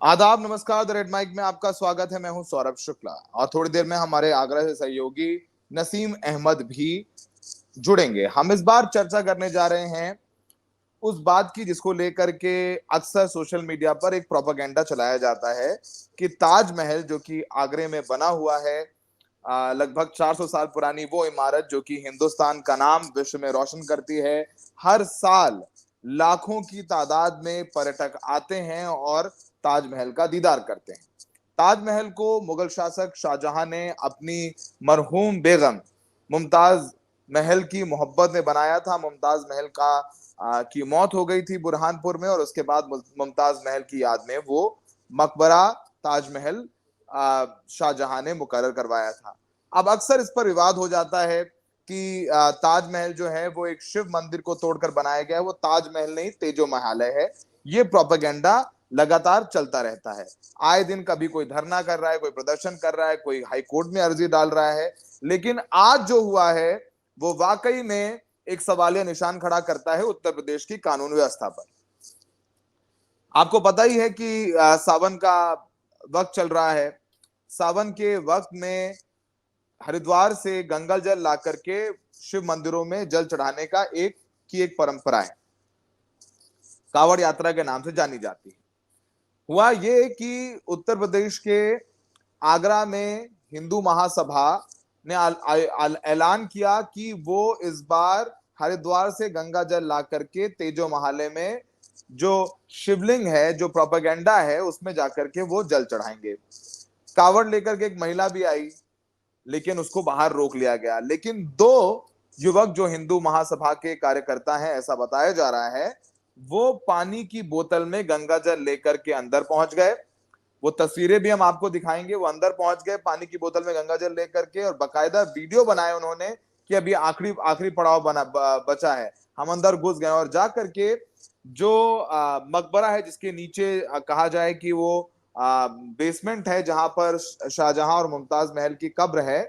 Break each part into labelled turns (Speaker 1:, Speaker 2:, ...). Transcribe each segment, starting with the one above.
Speaker 1: आदाब, नमस्कार। The red mic में आपका स्वागत है। मैं हूं सौरभ शुक्ला और थोड़ी देर में हमारे आगरा से सहयोगी नसीम अहमद भी जुड़ेंगे। हम इस बार चर्चा करने जा रहे हैं उस बात की जिसको लेकर के अक्सर सोशल मीडिया पर एक प्रोपेगेंडा चलाया जाता है कि ताजमहल जो कि आगरे में बना हुआ है, लगभग 400 साल पुरानी वो इमारत जो कि हिंदुस्तान का नाम विश्व में रोशन करती है, हर साल लाखों की तादाद में पर्यटक आते हैं और ताजमहल का दीदार करते हैं। ताजमहल को मुगल शासक शाहजहां ने अपनी मरहूम बेगम मुमताज महल की मोहब्बत में बनाया था। मुमताज महल की मौत हो गई थी बुरहानपुर में और उसके बाद मुमताज महल की याद में वो मकबरा ताजमहल शाहजहां ने मुकर्रर करवाया था। अब अक्सर इस पर विवाद हो जाता है कि ताजमहल जो है वो एक शिव मंदिर को तोड़कर बनाया गया है, वो ताजमहल नहीं तेजो महालय है। ये प्रोपेगेंडा लगातार चलता रहता है। आए दिन कभी कोई धरना कर रहा है, कोई प्रदर्शन कर रहा है, कोई हाई कोर्ट में अर्जी डाल रहा है, लेकिन आज जो हुआ है वो वाकई में एक सवालिया निशान खड़ा करता है उत्तर प्रदेश की कानून व्यवस्था पर। आपको पता ही है कि सावन का वक्त चल रहा है। सावन के वक्त में हरिद्वार से गंगा जल ला करके शिव मंदिरों में जल चढ़ाने का एक परंपरा है, कांवड़ यात्रा के नाम से जानी जाती है। हुआ ये कि उत्तर प्रदेश के आगरा में हिंदू महासभा ने ऐलान किया कि वो इस बार हरिद्वार से गंगा जल ला करके तेजो महालय में जो शिवलिंग है, जो प्रोपेगेंडा है, उसमें जाकर के वो जल चढ़ाएंगे। कांवड़ लेकर के एक महिला भी आई, लेकिन उसको बाहर रोक लिया गया। लेकिन दो युवक जो हिंदू महासभा के कार्यकर्ता हैं, ऐसा बताया जा रहा है, वो पानी की बोतल में गंगा जल लेकर के अंदर पहुंच गए। वो तस्वीरें भी हम आपको दिखाएंगे। वो अंदर पहुंच गए पानी की बोतल में गंगा जल लेकर के और बाकायदा वीडियो बनाए उन्होंने कि अभी आखिरी पड़ाव बचा है, हम अंदर घुस गए। और जा करके जो मकबरा है, जिसके नीचे कहा जाए कि वो बेसमेंट है, जहां पर शाहजहां और मुमताज महल की कब्र है,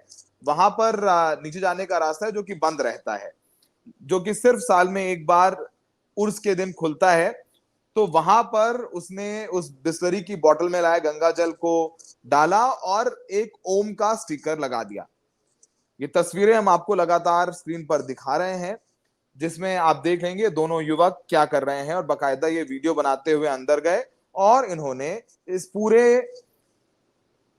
Speaker 1: वहां पर नीचे जाने का रास्ता है जो कि बंद रहता है, जो कि सिर्फ साल में एक बार उर्स के दिन खुलता है। तो वहां पर उसने उस बिस्लरी की बोतल में लाया गंगा जल को डाला और एक ओम का स्टिकर लगा दिया। ये तस्वीरें हम आपको लगातार स्क्रीन पर दिखा रहे हैं, जिसमें आप देख लेंगे दोनों युवक क्या कर रहे हैं और बाकायदा ये वीडियो बनाते हुए अंदर गए और इन्होंने इस पूरे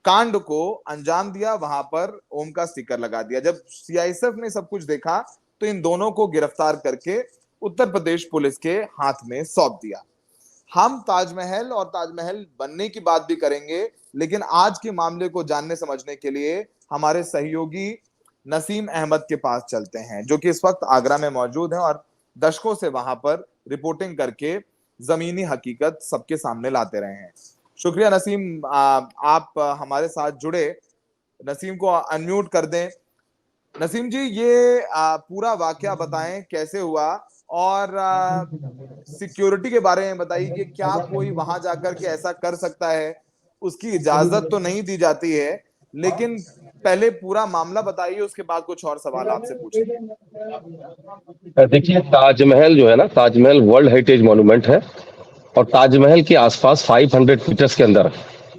Speaker 1: कांड को अंजाम दिया। वहां पर ओम का स्टिकर लगा दिया। जब सीआईएसएफ ने सब कुछ देखा तो इन दोनों को गिरफ्तार करके उत्तर प्रदेश पुलिस के हाथ में सौंप दिया। हम ताजमहल और ताजमहल बनने की बात भी करेंगे, लेकिन आज के मामले को जानने समझने के लिए हमारे सहयोगी नसीम अहमद के पास चलते हैं, जो कि इस वक्त आगरा में मौजूद हैं और दशकों से वहां पर रिपोर्टिंग करके जमीनी हकीकत सबके सामने लाते रहे हैं। शुक्रिया नसीम, आप हमारे साथ जुड़े। नसीम को अनम्यूट कर दें। नसीम जी, ये पूरा वाकया बताएं, कैसे हुआ और सिक्योरिटी के बारे में बताइए कि क्या कोई वहां जाकर के ऐसा कर सकता है? उसकी इजाजत तो नहीं दी जाती है, लेकिन पहले पूरा मामला बताइए, उसके बाद कुछ और सवाल आपसे पूछेंगे।
Speaker 2: देखिए, ताजमहल जो है ना, ताजमहल वर्ल्ड हेरिटेज मॉन्यूमेंट है और ताजमहल के आसपास 500 मीटर्स के अंदर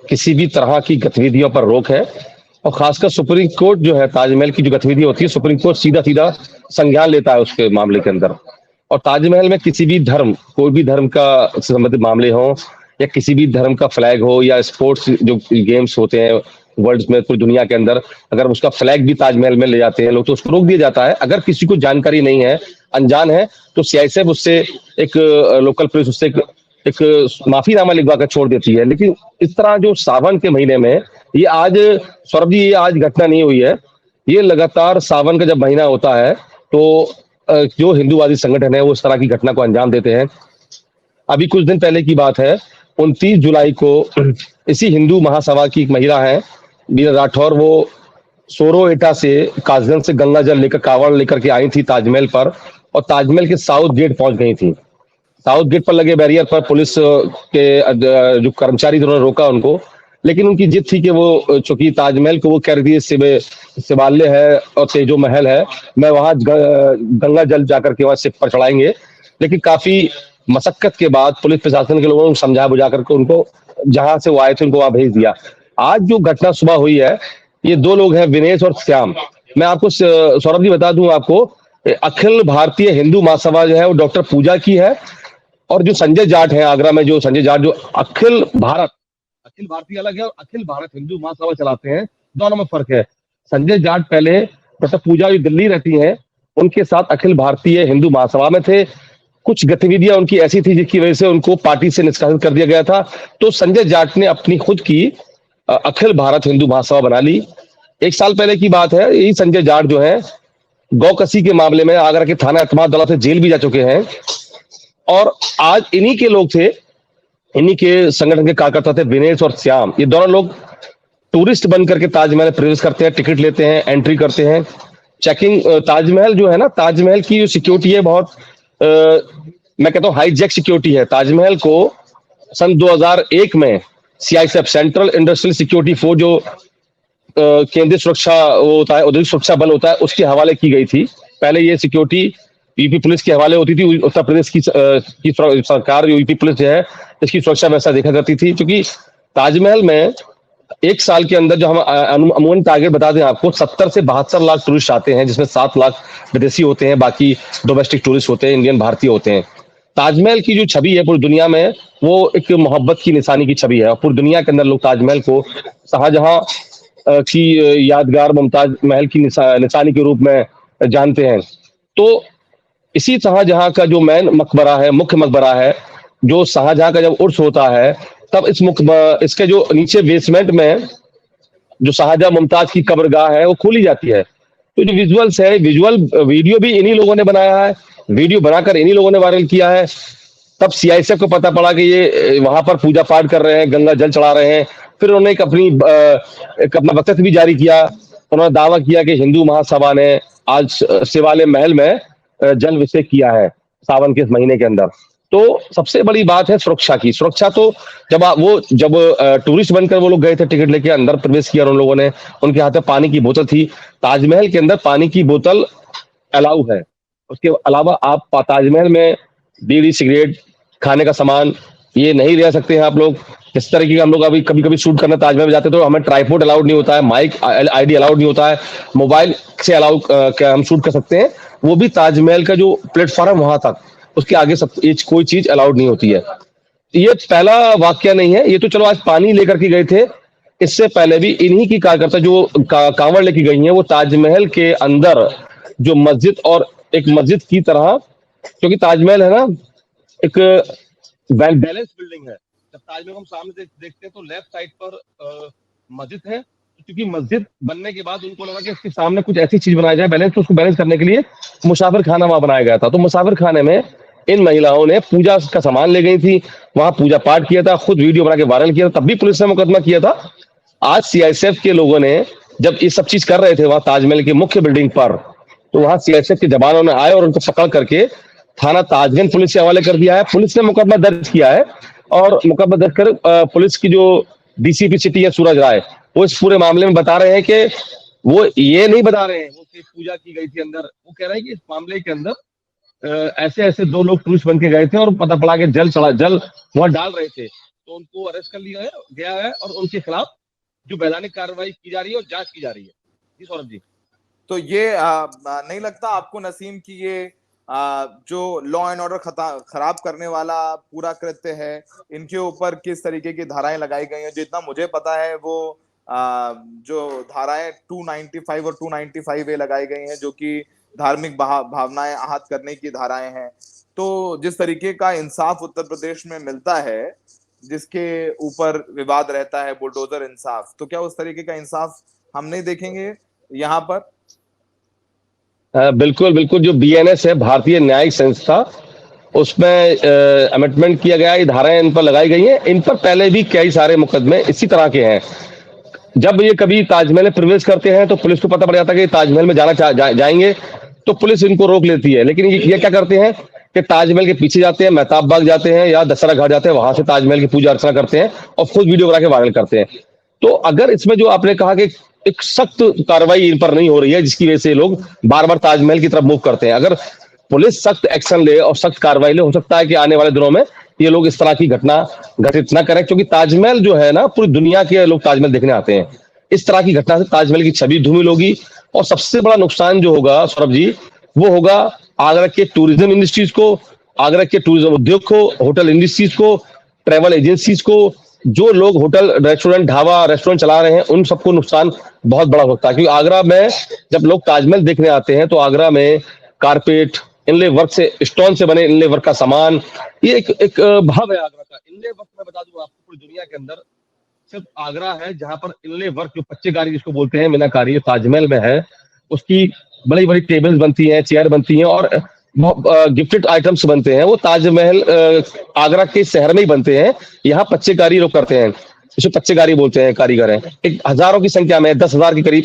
Speaker 2: किसी भी तरह की गतिविधियों पर रोक है। और खासकर सुप्रीम कोर्ट जो है, ताजमहल की जो गतिविधि होती है, सुप्रीम कोर्ट सीधा सीधा संज्ञान लेता है उसके मामले के अंदर। और ताजमहल में किसी भी धर्म, कोई भी धर्म का संबंधित मामले हो या किसी भी धर्म का फ्लैग हो या स्पोर्ट्स जो गेम्स होते हैं वर्ल्ड में पूरी दुनिया के अंदर, अगर उसका फ्लैग भी ताजमहल में ले जाते हैं लोग तो उसको रोक दिया जाता है। अगर किसी को जानकारी नहीं है, अनजान है, तो सीआईएसएफ उससे एक लोकल पुलिस उससे एक माफीनामा लिखवा कर छोड़ देती है। लेकिन इस तरह जो सावन के महीने में ये आज, सौरभ जी, ये आज घटना नहीं हुई है। ये लगातार सावन का जब महीना होता है तो जो हिंदूवादी संगठन है वो इस तरह की घटना को अंजाम देते हैं। अभी कुछ दिन पहले की बात है, 29 जुलाई को इसी हिंदू महासभा की एक महिला है बीना राठौर, वो सोरोएटा से कासगंज से गंगा जल लेकर, कांवड़ लेकर के आई थी ताजमहल पर और ताजमहल के साउथ गेट पहुंच गई थी। साउथ गेट पर लगे बैरियर पर पुलिस के जो कर्मचारी थे उन्होंने रोका उनको, लेकिन उनकी जिद थी कि वो चूंकि ताजमहल को वो कह रही थी शिवालय है और तेजो महल है, मैं वहां गंगा जल जाकर के वहां सिर पर चढ़ाएंगे। लेकिन काफी मशक्कत के बाद पुलिस प्रशासन के लोगों ने समझा बुझा करके उनको जहां से वो आए थे उनको वहां भेज दिया। आज जो घटना सुबह हुई है, ये दो लोग हैं, विनेश और श्याम। मैं आपको सौरभ जी बता दूं आपको, अखिल भारतीय हिंदू महासभा जो है वो डॉक्टर पूजा की है, और जो संजय जाट है आगरा में, जो संजय जाट जो अखिल भारतीय अलग है और अखिल भारत हिंदू महासभा चलाते हैं, दोनों में फर्क है। संजय जाट पहले डॉक्टर पूजा जो दिल्ली रहती हैं, उनके साथ अखिल भारतीय हिंदू महासभा में थे। कुछ गतिविधियां उनकी ऐसी थी जिसकी वजह से उनको पार्टी से निष्कासित कर दिया गया था। तो संजय जाट ने अपनी खुद की अखिल भारत हिंदू महासभा बना ली। 1 साल पहले की बात है, यही संजय जाट जो है गौकसी के मामले में आगरा के थाना एतमाद दौलत से जेल भी जा चुके हैं, और आज इन्हीं के लोग थे, इन्हीं के संगठन के कार्यकर्ता थे विनेश और श्याम। ये दोनों लोग टूरिस्ट बन करके ताजमहल प्रवेश करते हैं, टिकट लेते हैं, एंट्री करते हैं, चेकिंग। ताजमहल जो है ना, ताजमहल की जो सिक्योरिटी है बहुत मैं कहता हूँ हाईजैक सिक्योरिटी है। ताजमहल को सन 2001 में CISF, central industrial security force, जो केंद्रीय सुरक्षा वो होता है, औद्योगिक सुरक्षा बल होता है, उसके हवाले की गई थी। पहले ये सिक्योरिटी यूपी पुलिस के हवाले होती थी। उत्तर प्रदेश की सरकार यूपी पुलिस जो है इसकी सुरक्षा व्यवस्था देखा करती थी। क्योंकि ताजमहल में 1 साल के अंदर जो हम अमूमन टारगेट बता दें आपको, 70 से 72 लाख टूरिस्ट आते हैं, जिसमें 7 लाख विदेशी होते हैं, बाकी डोमेस्टिक टूरिस्ट होते हैं, इंडियन भारतीय होते हैं। ताजमहल की जो छवि है पूरी दुनिया में, वो एक मोहब्बत की निशानी की छवि है, और पूरी दुनिया के अंदर लोग ताजमहल को शाहजहां की यादगार, मुमताज महल की निशानी के रूप में जानते हैं। तो इसी शाहजहां का जो मेन मकबरा है, मुख्य मकबरा है, जो शाहजहां का जब उर्स होता है तब इसके जो नीचे बेसमेंट में जो शाहजहां मुमताज की कब्रगाह है वो खोली जाती है। तो जो विजुअल्स है, वीडियो भी इन्हीं लोगों ने बनाया है, वीडियो बनाकर इन्हीं लोगों ने वायरल किया है। तब सीआईएसएफ को पता पड़ा कि ये वहां पर पूजा पाठ कर रहे हैं, गंगा जल चढ़ा रहे हैं। फिर उन्होंने एक अपना वक्तव्य भी जारी किया। उन्होंने दावा किया कि हिंदू महासभा ने आज शिवालय महल में जल अभिषेक किया है सावन के इस महीने के अंदर। तो सबसे बड़ी बात है सुरक्षा की। सुरक्षा तो जब टूरिस्ट बनकर वो लोग गए थे, टिकट लेके अंदर प्रवेश किया उन लोगों ने, उनके हाथ में पानी की बोतल थी। ताजमहल के अंदर पानी की बोतल अलाउ है, उसके अलावा आप ताजमहल में बीड़ी, सिगरेट, खाने का सामान ये नहीं ले सकते हैं आप लोग। इस तरीके का हम लोग अभी कभी कभी शूट करने ताजमहल में जाते हैं तो हमें ट्राइपॉड अलाउड नहीं होता है, माइक आईडी अलाउड नहीं होता है, मोबाइल से अलाउ क्या हम शूट कर सकते हैं, वो भी ताजमहल का जो प्लेटफॉर्म वहां तक, उसके आगे सब कोई चीज अलाउड नहीं होती है। ये पहला वाक्य नहीं है, ये तो चलो आज पानी लेकर के गए थे, इससे पहले भी इन्हीं की कार्यकर्ता जो कांवड़ लेके गई हैं, वो ताजमहल के अंदर जो मस्जिद, और एक मस्जिद की तरह, क्योंकि ताजमहल है ना एक बैलेंस बिल्डिंग है। जब ताजमहल हम सामने देखते हैं तो लेफ्ट साइड पर मस्जिद है, क्योंकि मस्जिद बनने के बाद उनको लगा कि इसके सामने कुछ ऐसी चीज बनाई जाए बैलेंस, तो उसको बैलेंस करने के लिए मुसाफिर खाना वहां बनाया गया था। तो मुसाफिर खाने में इन महिलाओं ने पूजा का सामान ले गई थी, वहां पूजा पाठ किया था, खुद वीडियो बना के वायरल किया था, तब भी पुलिस ने मुकदमा किया था। आज सीआईएसएफ के लोगों ने जब ये सब चीज कर रहे थे वहां ताजमहल की मुख्य बिल्डिंग पर, तो वहां सीआईएसएफ के जवानों ने आए और उनको पकड़ करके थाना ताजगंज पुलिस के हवाले कर दिया है। पुलिस ने मुकदमा दर्ज किया है, और मुकदमा दर्ज कर पुलिस की जो डीसीपी सिटी है सूरज राय, वो इस पूरे मामले में बता रहे हैं कि वो ये नहीं बता रहे हैं वो सिर्फ पूजा की गई थी अंदर, वो कह रहे हैं कि इस मामले के अंदर ऐसे ऐसे 2 लोग टूरिस्ट बन के गए थे और पता पड़ा कि जल वहां डाल रहे थे, तो उनको अरेस्ट कर लिया गया है और उनके खिलाफ जो वैधानिक कार्रवाई की जा रही है और जांच की जा रही है। जी सौरभ जी।
Speaker 1: तो ये नहीं लगता आपको नसीम की ये जो लॉ एंड ऑर्डर खराब करने वाला पूरा कृत्य है, इनके ऊपर किस तरीके की धाराएं लगाई गई हैं? जितना मुझे पता है वो जो धाराएं 295 और 295 लगाई गई हैं, जो कि धार्मिक भावनाएं आहत करने की धाराएं हैं। तो जिस तरीके का इंसाफ उत्तर प्रदेश में मिलता है, जिसके ऊपर विवाद रहता है, बुलडोजर इंसाफ, तो क्या उस तरीके का इंसाफ हम नहीं देखेंगे यहाँ पर?
Speaker 2: बिल्कुल बिल्कुल। जो बीएनएस है, भारतीय न्यायिक संस्था, उसमें अमेंडमेंट किया गया, ये धाराएं इन पर लगाई गई हैं। इन पर पहले भी कई सारे मुकदमे इसी तरह के हैं। जब ये कभी ताजमहल में प्रवेश करते हैं तो पुलिस को पता पड़ जाता है कि ताजमहल में जाएंगे, तो पुलिस इनको रोक लेती है। लेकिन ये क्या करते हैं कि ताजमहल के पीछे जाते हैं, मेहताब बाग जाते हैं या दशहरा घाट जाते हैं, वहां से ताजमहल की पूजा अर्चना करते हैं और खुद वीडियो बना के वायरल करते हैं। तो अगर इसमें जो आपने कहा कि एक सख्त कार्रवाई इन पर नहीं हो रही है, जिसकी वजह से लोग बार बार ताजमहल की तरफ मूव करते हैं, अगर पुलिस सख्त एक्शन ले और सख्त कार्रवाई ले, हो सकता है कि आने वाले दिनों में ये लोग इस तरह की घटना घटित ना करें, क्योंकि ताजमहल जो है ना, पूरी दुनिया के लोग ताजमहल देखने आते हैं। इस तरह की घटना से ताजमहल की छवि धूमिल होगी, और सबसे बड़ा नुकसान जो होगा सौरभ जी, वो होगा आगरा के टूरिज्म इंडस्ट्रीज को, आगरा के टूरिज्म उद्योग को, होटल इंडस्ट्रीज को, ट्रैवल एजेंसीज को। जो लोग होटल, रेस्टोरेंट, ढाबा, रेस्टोरेंट चला रहे हैं, उन सबको नुकसान बहुत बड़ा होता है। क्योंकि आगरा में जब लोग ताजमहल देखने आते हैं, तो आगरा में कारपेट, इनले वर्क से, स्टोन से बने इनले वर्क का सामान, ये एक भाव है आगरा का। इनले वर्क मैं बता दूं आपको, पूरी दुनिया के अंदर सिर्फ आगरा है जहां पर इनले वर्क, जो पच्चीकारी जिसको बोलते हैं, मीनाकारी, ताजमहल में है। उसकी बड़ी बड़ी टेबल्स बनती हैं, चेयर बनती हैं, और गिफ्टेड आइटम्स बनते हैं, वो ताजमहल आगरा के शहर में ही बनते हैं। यहाँ पच्चीकारी लोग करते हैं, जिसे पच्चीकारी बोलते हैं, कारीगर हैं। एक हजारों की संख्या में, 10,000 के करीब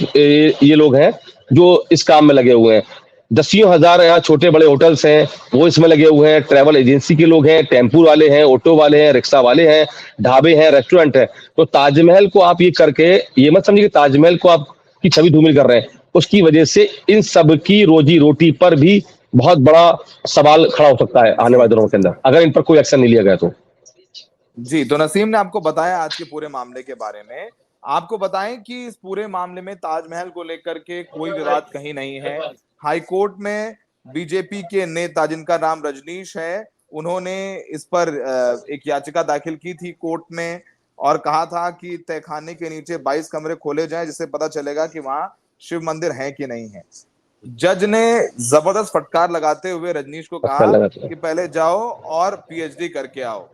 Speaker 2: ये लोग हैं जो इस काम में लगे हुए हैं। दसियों हजार यहाँ छोटे बड़े होटल्स हैं, वो इसमें लगे हुए हैं। ट्रैवल एजेंसी के लोग हैं, टेम्पू वाले हैं, ऑटो वाले हैं, रिक्शा वाले हैं, ढाबे हैं, रेस्टोरेंट है। तो ताजमहल को आप ये करके ये मत समझिए कि ताजमहल को आप की छवि धूमिल कर रहे हैं। उसकी वजह से इन सब की रोजी रोटी पर भी बहुत बड़ा सवाल खड़ा हो सकता है आने वाले दिनों के अंदर, अगर इन पर कोई एक्शन नहीं लिया गया तो।
Speaker 1: जी, तो नसीम ने आपको बताया आज के पूरे मामले के बारे में। आपको बताएं कि इस पूरे मामले में ताजमहल को लेकर के कोई विवाद कहीं नहीं है। हाई कोर्ट में बीजेपी के नेता, जिनका नाम रजनीश है, उन्होंने इस पर एक याचिका दाखिल की थी कोर्ट में, और कहा था कि तहखाने के नीचे 22 कमरे खोले जाएं, जिससे पता चलेगा कि वहां शिव मंदिर है कि नहीं है। जज ने जबरदस्त फटकार लगाते हुए रजनीश को
Speaker 2: अच्छा
Speaker 1: कहा
Speaker 2: लगा तो।
Speaker 1: कि पहले जाओ और पीएचडी करके आओ,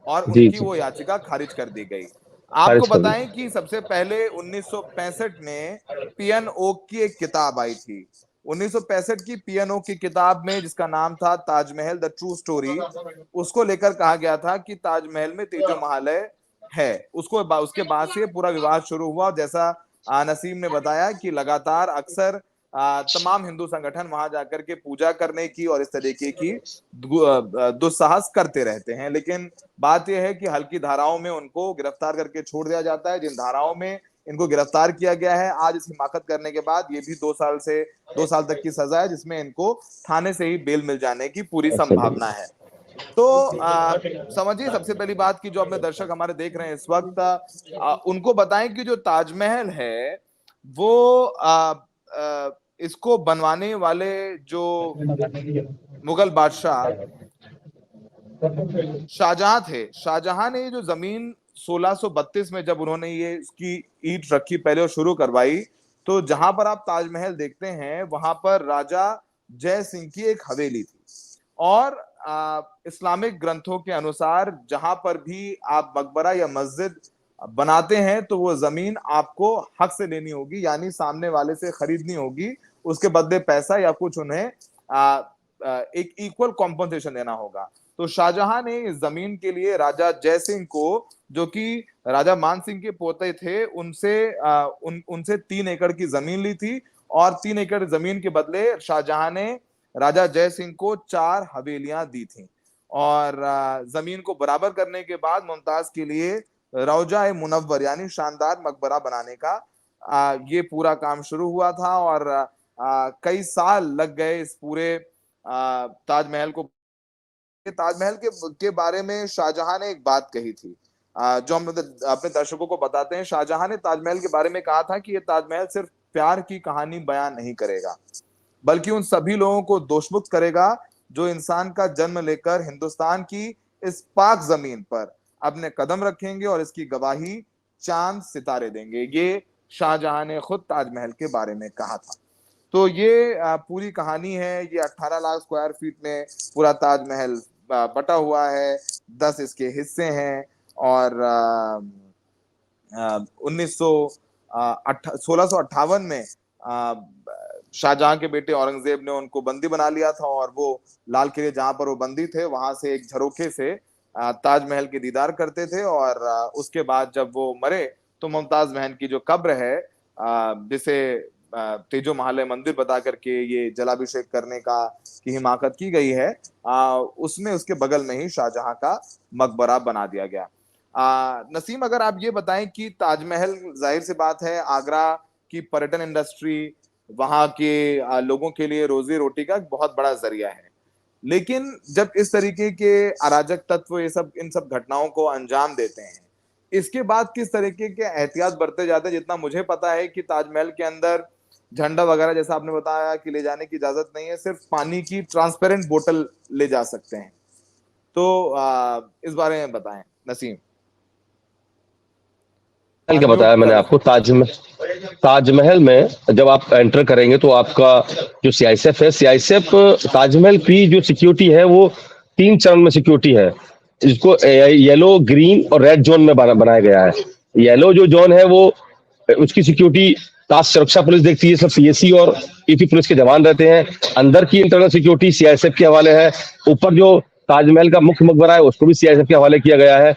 Speaker 1: और
Speaker 2: जी
Speaker 1: उनकी
Speaker 2: जी।
Speaker 1: वो याचिका खारिज कर दी गई। आपको
Speaker 2: खारिज कर
Speaker 1: बताएं
Speaker 2: दी।
Speaker 1: कि सबसे पहले 1965 में पियन ओक की एक किताब आई थी। 1965 की पियन ओक की किताब में, जिसका नाम था ताजमहल द ट्रू स्टोरी, उसको लेकर कहा गया था कि ताजमहल में तेजो महालय है। उसके बाद से पूरा विवाद शुरू हुआ। जैसा नसीम ने बताया कि लगातार अक्सर तमाम हिंदू संगठन वहां जाकर के पूजा करने की और इस तरीके की दुस्साहस करते रहते हैं, लेकिन बात यह है कि हल्की धाराओं में उनको गिरफ्तार करके छोड़ दिया जाता है। जिन धाराओं में इनको गिरफ्तार किया गया है, आज इस हिमाकत करने के बाद ये भी 2 साल तक की सजा है, जिसमें इनको थाने से ही बेल मिल जाने की पूरी
Speaker 2: अच्छा
Speaker 1: संभावना
Speaker 2: लगा।
Speaker 1: है। तो समझिए, सबसे पहली बात की जो अपने दर्शक हमारे देख रहे हैं इस वक्त, उनको बताएं कि जो ताजमहल है वो इसको बनवाने वाले जो मुगल बादशाह शाहजहां थे, शाहजहां ने ये जो जमीन 1632 में जब उन्होंने ये इसकी ईंट रखी पहले और शुरू करवाई, तो जहां पर आप ताजमहल देखते हैं वहां पर राजा जय सिंह की एक हवेली थी। और इस्लामिक ग्रंथों के अनुसार जहां पर भी आप मकबरा या मस्जिद बनाते हैं, तो वो जमीन आपको हक से लेनी होगी, यानी सामने वाले से खरीदनी होगी। उसके बदले पैसा या कुछ उन्हें एक इक्वल कॉम्पनसेशन देना होगा। तो शाहजहां ने इस जमीन के लिए राजा जय सिंह को, जो कि राजा मान सिंह के पोते थे, उनसे 3 एकड़ की जमीन ली थी, और 3 एकड़ जमीन के बदले शाहजहां ने राजा जय सिंह को 4 हवेलियां दी थी। और जमीन को बराबर करने के बाद मुमताज के लिए रौजा ए मुनव्वर यानी शानदार मकबरा बनाने का ये पूरा काम शुरू हुआ था। और कई साल लग गए इस पूरे ताजमहल को। ताजमहल के बारे में शाहजहां ने एक बात कही थी, जो हम अपने दर्शकों को बताते हैं। शाहजहां ने ताजमहल के बारे में कहा था कि ये ताजमहल सिर्फ प्यार की कहानी बयान नहीं करेगा, बल्कि उन सभी लोगों को दोषमुक्त करेगा जो इंसान का जन्म लेकर हिंदुस्तान की इस पाक जमीन पर अपने कदम रखेंगे और इसकी गवाही चांद सितारे देंगे। ये शाहजहां ने खुद ताजमहल के बारे में कहा था। तो ये पूरी कहानी है। ये 18 लाख स्क्वायर फीट में पूरा ताजमहल बटा हुआ है। 10 इसके हिस्से हैं। और 1658 में शाहजहां के बेटे औरंगजेब ने उनको बंदी बना लिया था, और वो लाल किले जहां पर वो बंदी थे वहां से एक झरोखे से ताजमहल के दीदार करते थे। और उसके बाद जब वो मरे, तो मुमताज महल की जो कब्र है, जिसे तेजो महालय मंदिर बता करके ये जलाभिषेक करने का की हिमाकत की गई है, उसमें उसके बगल में ही शाहजहां का मकबरा बना दिया गया। नसीम, अगर आप ये बताएं कि ताजमहल, जाहिर सी बात है, आगरा की पर्यटन इंडस्ट्री, वहां के लोगों के लिए रोजी रोटी का एक बहुत बड़ा जरिया है, लेकिन जब इस तरीके के अराजक तत्व ये सब इन सब घटनाओं को अंजाम देते हैं, इसके बाद किस तरीके के एहतियात बरते जाते हैं? जितना मुझे पता है कि ताजमहल के अंदर झंडा वगैरह जैसा आपने बताया कि ले जाने की इजाजत नहीं है, सिर्फ पानी की ट्रांसपेरेंट बोतल ले जा सकते हैं। तो इस बारे में बताएं नसीम।
Speaker 2: महल का
Speaker 1: अनम्यूट
Speaker 2: बताया मैंने
Speaker 1: कर।
Speaker 2: आपको। ताजमहल में जब आप एंटर करेंगे तो आपका जो सीआईएसएफ है, सीआईएसएफ ताजमहल की जो सिक्योरिटी है वो 3 चरण में सिक्योरिटी है, जिसको येलो, ग्रीन और रेड जोन में बनाया गया है। येलो जो जोन है वो उसकी सिक्योरिटी ताज सुरक्षा पुलिस देखती है, सब पीएसी और ईपी पुलिस के जवान रहते हैं। अंदर की इंटरनल सिक्योरिटी सीआईएसएफ के हवाले है। ऊपर जो ताजमहल का मुख्य मकबरा है उसको भी सीआईएसएफ के हवाले किया गया है।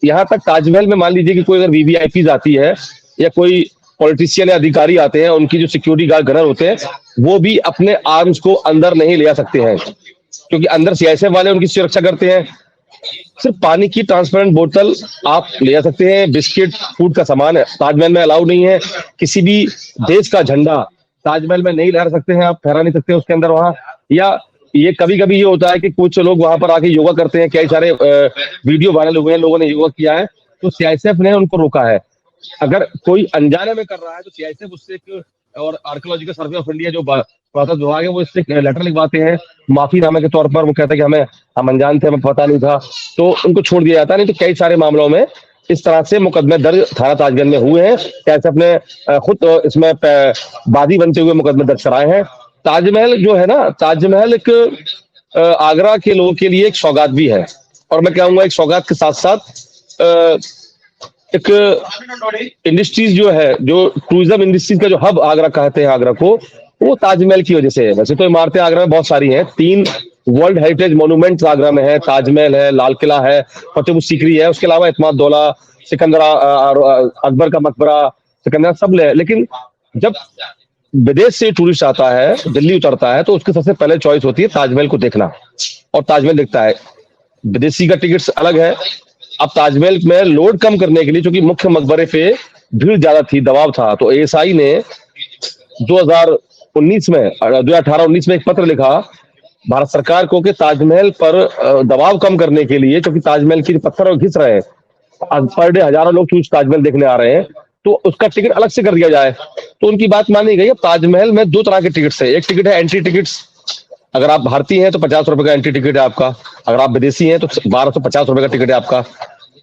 Speaker 2: यहाँ तक ताजमहल में मान लीजिए कि कोई अगर वीवीआईपी आती है या कोई पॉलिटिशियन या अधिकारी आते हैं, उनकी जो सिक्योरिटी गार्ड गनर होते हैं वो भी अपने आर्म्स को अंदर नहीं ले आ सकते हैं, क्योंकि अंदर सीआईएसएफ वाले उनकी सुरक्षा करते हैं। सिर्फ पानी की ट्रांसपेरेंट बोतल आप ले जा सकते हैं, बिस्किट, फूड का सामान है ताजमहल में अलाउ नहीं है। किसी भी देश का झंडा ताजमहल में नहीं लहरा सकते हैं, आप फहरा नहीं सकते उसके अंदर वहां। या ये कभी कभी ये होता है कि कुछ लोग वहां पर आके योगा करते हैं, कई सारे वीडियो वायरल हुए हैं, लोगों ने योगा किया है, तो सीआईएसएफ ने उनको रोका है। अगर कोई अनजाने में कर रहा है तो सीआईएसएफ उससे एक, और आर्कियोलॉजिकल सर्वे ऑफ इंडिया जो पुरातत्व विभाग है वो इससे लेटर लिखवाते हैं माफीनामे के तौर पर। वो कहता है कि हम अनजान थे, हमें पता नहीं था, तो उनको छोड़ दिया जाता है। नहीं तो कई सारे मामलों में इस तरह से मुकदमे दर्ज थाना ताजगंज में हुए हैं। सीआईएसएफ ने खुद इसमें बादी बनते हुए मुकदमे दर्ज कराए हैं। ताजमहल जो है ना, ताजमहल एक आगरा के लोगों के लिए एक सौगात भी है, और मैं कहूंगा एक सौगात के साथ साथ एक इंडस्ट्रीज जो है, जो टूरिज्म इंडस्ट्रीज का जो हब आगरा कहते हैं आगरा को, वो ताजमहल की वजह से है। वैसे तो इमारतें आगरा में बहुत सारी हैं, 3 वर्ल्ड हेरिटेज मॉन्यूमेंट्स आगरा में है, ताजमहल है, लाल किला है, फतेहपुर सीकरी है, उसके अलावा इत्माद-दौला, सिकंदर, अकबर का मकबरा, सिकंदर सब ले। लेकिन जब विदेश से टूरिस्ट आता है, दिल्ली उतरता है, तो उसकी सबसे पहले चॉइस होती है ताजमहल को देखना, और ताजमहल दिखता है। विदेशी का टिकट अलग है। अब ताजमहल में लोड कम करने के लिए, क्योंकि मुख्य मकबरे पे भीड़ ज्यादा थी, दबाव था, तो एएसआई ने 2019 में 2018-19 में एक पत्र लिखा भारत सरकार को कि ताजमहल पर दबाव कम करने के लिए, क्योंकि ताजमहल की पत्थर घिस रहे हैं, पर डे हजारों लोग टूरिस्ट ताजमहल देखने आ रहे हैं, तो उसका टिकट अलग से कर दिया जाए। तो उनकी बात मानी गई। अब ताजमहल में 2 तरह के टिकट्स है। एक टिकट है एंट्री टिकट्स, अगर आप भारतीय हैं तो 50 रुपए का एंट्री टिकट है आपका, अगर आप विदेशी हैं तो 1250 रुपए का टिकट है आपका।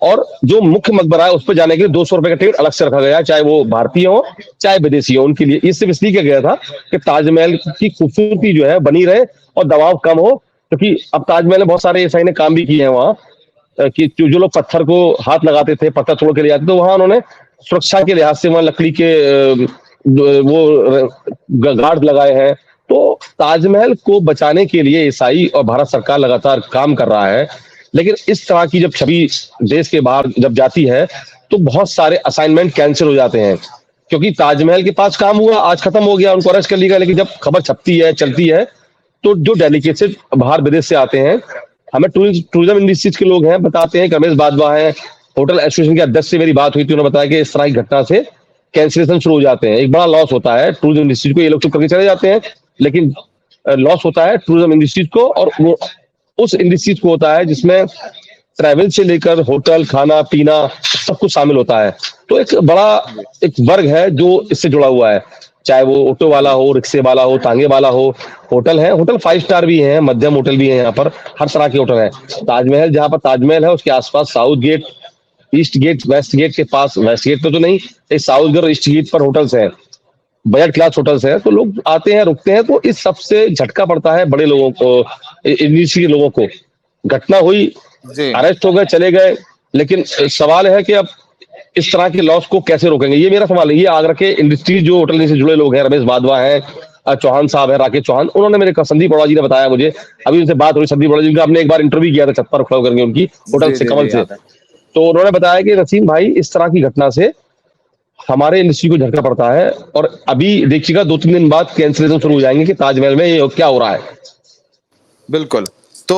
Speaker 2: और जो मुख्य मकबरा है उस पर जाने के लिए 200 रुपए का टिकट अलग से रखा गया है, चाहे वो भारतीय हो चाहे विदेशी हो, उनके लिए। ये सिर्फ इसलिए किया गया था कि ताजमहल की खूबसूरती जो है बनी रहे और दबाव कम हो, क्योंकि अब ताजमहल में बहुत सारे एएसआई ने काम भी किए हैं वहां, कि जो लोग पत्थर को हाथ लगाते थे, पत्थर तोड़ के ले जाते, तो वहां उन्होंने सुरक्षा के लिहाज से वहां लकड़ी के वो गार्ड लगाए हैं। तो ताजमहल को बचाने के लिए ईसाई और भारत सरकार लगातार काम कर रहा है। लेकिन इस तरह की जब छवि देश के बाहर जब जाती है तो बहुत सारे असाइनमेंट कैंसिल हो जाते हैं, क्योंकि ताजमहल के पास काम हुआ, आज खत्म हो गया, उनको अरेस्ट कर लिया। लेकिन जब खबर छपती है, चलती है, तो जो डेलीगेट्स बाहर विदेश से आते हैं, हमें टूरिज्म इंडस्ट्रीज के लोग हैं, बताते हैं कि रमेश बाजवा है, होटल एसोसिएशन के अध्यक्ष से मेरी बात हुई थी, उन्होंने बताया कि इस तरह की घटना से कैंसिलेशन शुरू हो जाते हैं। एक बड़ा लॉस होता है टूरिज्म इंडस्ट्री को, ये लोग चुप करके चले जाते हैं, लेकिन लॉस होता है टूरिज्म इंडस्ट्रीज को, और वो उस इंडस्ट्रीज को होता है जिसमें ट्रैवल से लेकर होटल, खाना पीना सब कुछ शामिल होता है। तो एक बड़ा एक वर्ग है जो इससे जुड़ा हुआ है, चाहे वो ऑटो वाला हो, रिक्शे वाला हो, तांगे वाला हो। होटल है, होटल 5 स्टार भी हैं, मध्यम होटल भी हैं, यहाँ पर हर तरह के होटल है। ताजमहल, जहाँ पर ताजमहल है उसके आसपास south gate, east gate, west gate के पास, वेस्ट गेट पे तो नहीं, साउथ गेट और ईस्ट गेट पर होटल्स हैं, बजट क्लास होटल्स है, तो लोग आते हैं, रुकते हैं। तो इस सबसे झटका पड़ता है बड़े लोगों को, इंडस्ट्री के लोगों को। घटना हुई, अरेस्ट हो गए, चले गए, लेकिन सवाल है कि अब इस तरह के लॉस को कैसे रोकेंगे, ये मेरा सवाल है। ये आगरा के इंडस्ट्री जो होटल से जुड़े लोग हैं, रमेश बाजवा है, चौहान साहब है, राकेश चौहान, उन्होंने मेरे संदीप बरोड़ा जी ने बताया मुझे, अभी उनसे बात हुई, संदीप बरोड़ा जी का हमने एक बार इंटरव्यू किया था छत पर खड़ा करके उनकी, होटल से, कमल से। तो उन्होंने बताया कि नसीम भाई, इस तरह की घटना से हमारे इंडस्ट्री को झटका पड़ता है, और अभी देखिएगा 2-3 दिन बाद कैंसिलेशन शुरू हो जाएंगे कि ताजमहल में ये क्या हो रहा है।
Speaker 1: बिल्कुल। तो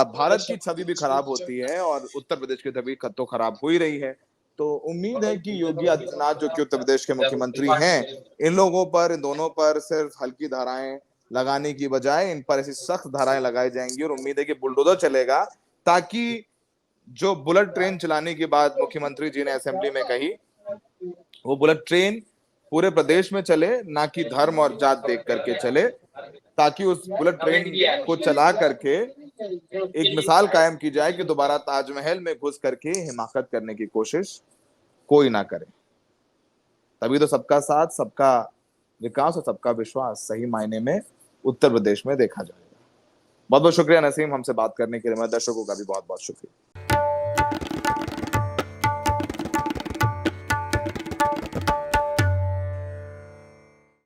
Speaker 1: भारत की छवि भी खराब होती है और उत्तर प्रदेश की छवि तो खराब हो ही रही है। तो उम्मीद है कि योगी आदित्यनाथ जो कि उत्तर प्रदेश के मुख्यमंत्री हैं, इन लोगों पर, इन दोनों पर सिर्फ हल्की धाराएं लगाने की बजाय इन पर ऐसी सख्त धाराएं लगाई जाएंगी और उम्मीद है कि बुलडोजर चलेगा, ताकि जो बुलेट ट्रेन चलाने की बात मुख्यमंत्री जी ने असेंबली में कही, वो बुलेट ट्रेन पूरे प्रदेश में चले, ना कि धर्म और जात देख करके चले, ताकि उस बुलेट ट्रेन को चला करके एक मिसाल कायम की जाए कि दोबारा ताजमहल में घुस करके हिमाकत करने की कोशिश कोई ना करे। तभी तो सबका साथ, सबका विकास और सबका विश्वास सही मायने में उत्तर प्रदेश में देखा जाएगा। बहुत बहुत शुक्रिया नसीम, हमसे बात करने के लिए। मैं दर्शकों का भी बहुत बहुत शुक्रिया।